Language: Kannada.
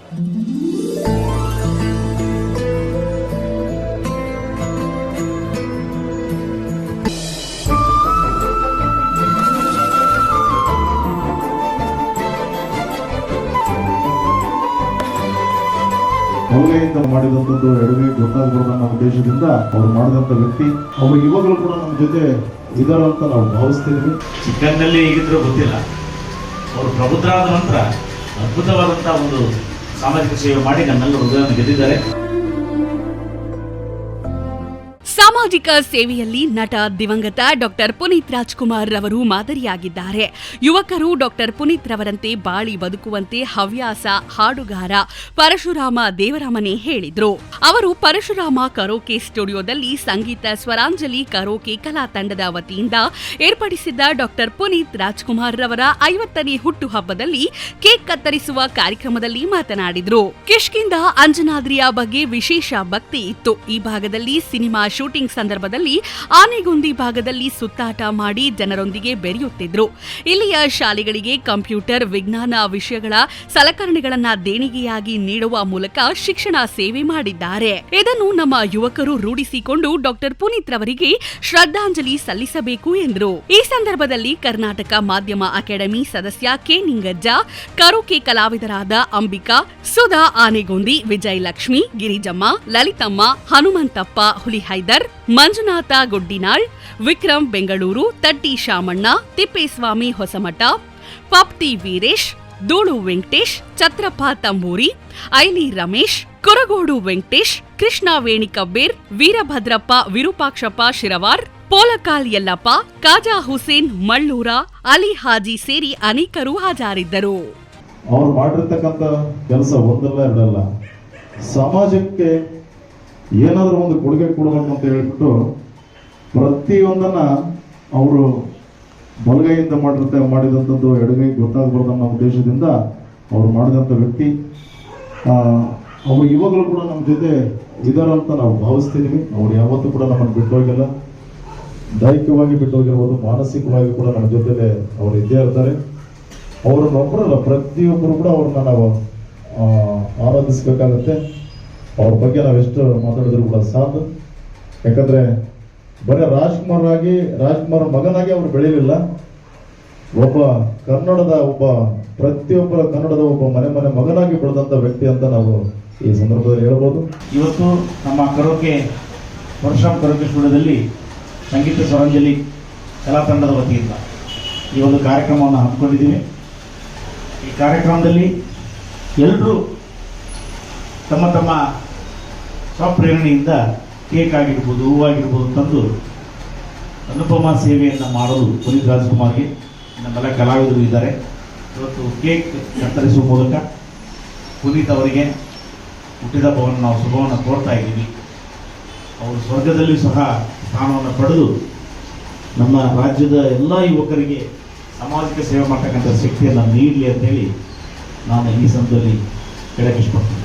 ಬಲಗೈಯಿಂದ ಮಾಡಿದಂಥದ್ದು ಎಡಗೈ ಗೊತ್ತಾಗಬಾರ್ದು ಅನ್ನೋ ಉದ್ದೇಶದಿಂದ ಅವ್ರು ಮಾಡಿದಂಥ ವ್ಯಕ್ತಿ ಒಬ್ಬ ಯುವಕರು ಕೂಡ ನಮ್ಮ ಜೊತೆ ಇದಾರ ಅಂತ ನಾವು ಭಾವಿಸ್ತಿದ್ವಿ. ಚಿಕ್ಕಂದಲ್ಲಿ ಹೇಗಿದ್ರು ಗೊತ್ತಿಲ್ಲ, ಅವರು ಪ್ರಬುದ್ಧರಾದ ನಂತರ ಅದ್ಭುತವಾದಂಥ ಒಂದು ಸಾಮಾಜಿಕ ಸೇವೆ ಮಾಡಿ ನನ್ನೆಲ್ಲ ಹೃದಯವನ್ನು ಗೆದ್ದಿದ್ದಾರೆ. ಸಾಮಾಜಿಕ ಸೇವೆಯಲ್ಲಿ ನಟ ದಿವಂಗತ ಡಾಕ್ಟರ್ ಪುನೀತ್ ರಾಜ್ಕುಮಾರ್ ರವರು ಮಾದರಿಯಾಗಿದ್ದಾರೆ. ಯುವಕರು ಡಾಕ್ಟರ್ ಪುನೀತ್ ರವರಂತೆ ಬಾಳಿ ಬದುಕುವಂತೆ ಹವ್ಯಾಸ ಹಾಡುಗಾರ ಪರಶುರಾಮ ದೇವರಾಮನೇ ಹೇಳಿದ್ರು. ಅವರು ಪರಶುರಾಮ ಕರೋಕೆ ಸ್ಟುಡಿಯೋದಲ್ಲಿ ಸಂಗೀತ ಸ್ವರಾಂಜಲಿ ಕರೋಕೆ ಕಲಾ ತಂಡದ ವತಿಯಿಂದ ಏರ್ಪಡಿಸಿದ್ದ ಡಾಕ್ಟರ್ ಪುನೀತ್ ರಾಜ್ಕುಮಾರ್ ರವರ 50ನೇ ಹುಟ್ಟುಹಬ್ಬದಲ್ಲಿ ಕೇಕ್ ಕತ್ತರಿಸುವ ಕಾರ್ಯಕ್ರಮದಲ್ಲಿ ಮಾತನಾಡಿದ್ರು. ಕಿಷ್ಕಿಂಧ ಅಂಜನಾದ್ರಿಯ ಬಗ್ಗೆ ವಿಶೇಷ ಭಕ್ತಿ ಇತ್ತು. ಈ ಭಾಗದಲ್ಲಿ ಸಿನಿಮಾ ಶೂಟಿಂಗ್ ಸಂದರ್ಭದಲ್ಲಿ ಆನೆಗೊಂದಿ ಭಾಗದಲ್ಲಿ ಸುತ್ತಾಟ ಮಾಡಿ ಜನರೊಂದಿಗೆ ಬೆರೆಯುತ್ತಿದ್ರು. ಇಲ್ಲಿಯ ಶಾಲೆಗಳಿಗೆ ಕಂಪ್ಯೂಟರ್ ವಿಜ್ಞಾನ ವಿಷಯಗಳ ಸಲಕರಣೆಗಳನ್ನ ದೇಣಿಗೆಯಾಗಿ ನೀಡುವ ಮೂಲಕ ಶಿಕ್ಷಣ ಸೇವೆ ಮಾಡಿದ್ದಾರೆ. ಇದನ್ನು ನಮ್ಮ ಯುವಕರು ರೂಢಿಸಿಕೊಂಡು ಡಾಕ್ಟರ್ ಪುನೀತ್ ರವರಿಗೆ ಶ್ರದ್ಧಾಂಜಲಿ ಸಲ್ಲಿಸಬೇಕು ಎಂದರು. ಈ ಸಂದರ್ಭದಲ್ಲಿ ಕರ್ನಾಟಕ ಮಾಧ್ಯಮ ಅಕಾಡೆಮಿ ಸದಸ್ಯ ಕೆ ನಿಂಗಜ್ಜ, ಕರೋಕೆ ಕಲಾವಿದರಾದ ಅಂಬಿಕಾ, ಸುಧಾ ಆನೆಗೊಂದಿ, ವಿಜಯಲಕ್ಷ್ಮಿ, ಗಿರಿಜಮ್ಮ, ಲಲಿತಮ್ಮ, ಹನುಮಂತಪ್ಪ ಹುಲಿಹೈದರ್, ಮಂಜುನಾಥ ಗುಡ್ಡಿನಾಳ್, ವಿಕ್ರಮ್ ಬೆಂಗಳೂರು, ತಟ್ಟಿ ಶಾಮಣ್ಣ, ತಿಪ್ಪೇಸ್ವಾಮಿ ಹೊಸಮಠ, ಪಪ್ತಿ ವೀರೇಶ್, ದೂಳು ವೆಂಕಟೇಶ್, ಛತ್ರಪ್ಪ ತಂಬೂರಿ, ಐಲಿ ರಮೇಶ್, ಕುರಗೋಡು ವೆಂಕಟೇಶ್, ಕೃಷ್ಣ ವೇಣಿಕಬ್ಬೇರ್, ವೀರಭದ್ರಪ್ಪ ವಿರೂಪಾಕ್ಷಪ್ಪ ಶಿರವಾರ್, ಪೋಲಕಾಲ್ ಯಲ್ಲಪ್ಪ, ಕಾಜಾ ಹುಸೇನ್ ಮಳ್ಳೂರ, ಅಲಿ ಹಾಜಿ ಸೇರಿ ಅನೇಕರು ಹಾಜರಿದ್ದರು. ಅವ್ರು ಮಾಡಿರ್ತಕ್ಕಂಥ ಕೆಲಸ ಒಂದಲ್ಲ ಎರಡಲ್ಲ, ಸಮಾಜಕ್ಕೆ ಏನಾದರೂ ಒಂದು ಕೊಡುಗೆ ಕೊಡಬೇಕು ಅಂತ ಹೇಳ್ಬಿಟ್ಟು ಪ್ರತಿಯೊಂದನ್ನ ಅವರು ಬಲಗೈಯಿಂದ ಮಾಡಿದಂಥದ್ದು ಎಡಗೈ ಗೊತ್ತಾಗಬಾರ್ದು ಅನ್ನೋ ಉದ್ದೇಶದಿಂದ ಅವ್ರು ಮಾಡಿದಂಥ ವ್ಯಕ್ತಿ ಒಬ್ಬ ಯುವಕರು ಕೂಡ ನಮ್ಮ ಜೊತೆ ಇದಾರ ಅಂತ ನಾವು ಭಾವಿಸ್ತಿದ್ವಿ. ಅವ್ರು ಯಾವತ್ತೂ ಕೂಡ ನಮ್ಮನ್ನು ಬಿಟ್ಟು ಹೋಗಿಲ್ಲ, ದೈಹಿಕವಾಗಿ ಬಿಟ್ಟು ಹೋಗಿರ್ಬೋದು, ಮಾನಸಿಕವಾಗಿ ಕೂಡ ನಮ್ಮ ಜೊತೆಲೆ ಅವ್ರು ಇದ್ದೇ ಇರ್ತಾರೆ. ಅವರನ್ನೊಬ್ಬರಲ್ಲ, ಪ್ರತಿಯೊಬ್ಬರು ಕೂಡ ಅವ್ರನ್ನ ನಾವು ಆರಾಧಿಸ್ಬೇಕಾಗತ್ತೆ. ಅವ್ರ ಬಗ್ಗೆ ನಾವೆಷ್ಟು ಮಾತಾಡಿದ್ರು ಕೂಡ ಸಾಕು. ಯಾಕಂದ್ರೆ ಬರೀ ರಾಜ್ಕುಮಾರ್ ಮಗನಾಗಿ ಅವ್ರು ಬೆಳೀಲಿಲ್ಲ, ಪ್ರತಿಯೊಬ್ಬರ ಕನ್ನಡದ ಒಬ್ಬ ಮನೆ ಮಗನಾಗಿ ಬೆಳೆದಂತ ವ್ಯಕ್ತಿ ಅಂತ ನಾವು ಈ ಸಂದರ್ಭದಲ್ಲಿ ಹೇಳ್ಬೋದು. ಇವತ್ತು ನಮ್ಮ ಪರಶುರಾಮ ಕರೋಕೆ ಸ್ಟುಡಿಯೋದಲ್ಲಿ ಸಂಗೀತ ಸ್ವರಾಂಜಲಿ ಕಲಾ ತಂಡದ ವತಿಯಿಂದ ಈ ಒಂದು ಕಾರ್ಯಕ್ರಮವನ್ನು ಹಮ್ಮಿಕೊಂಡಿದ್ದೀವಿ. ಈ ಕಾರ್ಯಕ್ರಮದಲ್ಲಿ ಎಲ್ಲರೂ ತಮ್ಮ ತಮ್ಮ ಸ್ವಪ್ರೇರಣೆಯಿಂದ ಕೇಕ್ ಆಗಿರ್ಬೋದು, ಹೂವಾಗಿರ್ಬೋದು ತಂದು ಅನುಪಮ ಸೇವೆಯನ್ನು ಮಾಡೋದು ಪುನೀತ್ ರಾಜ್ಕುಮಾರ್ಗೆ ನಮ್ಮೆಲ್ಲ ಕಲಾವಿದರು ಇದ್ದಾರೆ. ಇವತ್ತು ಕೇಕ್ ಕತ್ತರಿಸುವ ಮೂಲಕ ಪುನೀತ್ ಅವರಿಗೆ ಹುಟ್ಟಿದ ಹಬ್ಬವನ್ನು ನಾವು ಶುಭವನ್ನು ಕೋರ್ತಾ ಇದ್ದೀವಿ. ಅವರು ಸ್ವರ್ಗದಲ್ಲಿ ಸಹ ಸ್ಥಾನವನ್ನು ಪಡೆದು ನಮ್ಮ ರಾಜ್ಯದ ಎಲ್ಲ ಯುವಕರಿಗೆ ಸಾಮಾಜಿಕ ಸೇವೆ ಮಾಡ್ತಕ್ಕಂಥ ಶಕ್ತಿಯನ್ನು ನೀಡಲಿ ಅಂತೇಳಿ ನಾನು ಈ ಸಂದರ್ಭದಲ್ಲಿ ಹೇಳಕ್ಕೆ ಇಷ್ಟಪಡ್ತೀನಿ.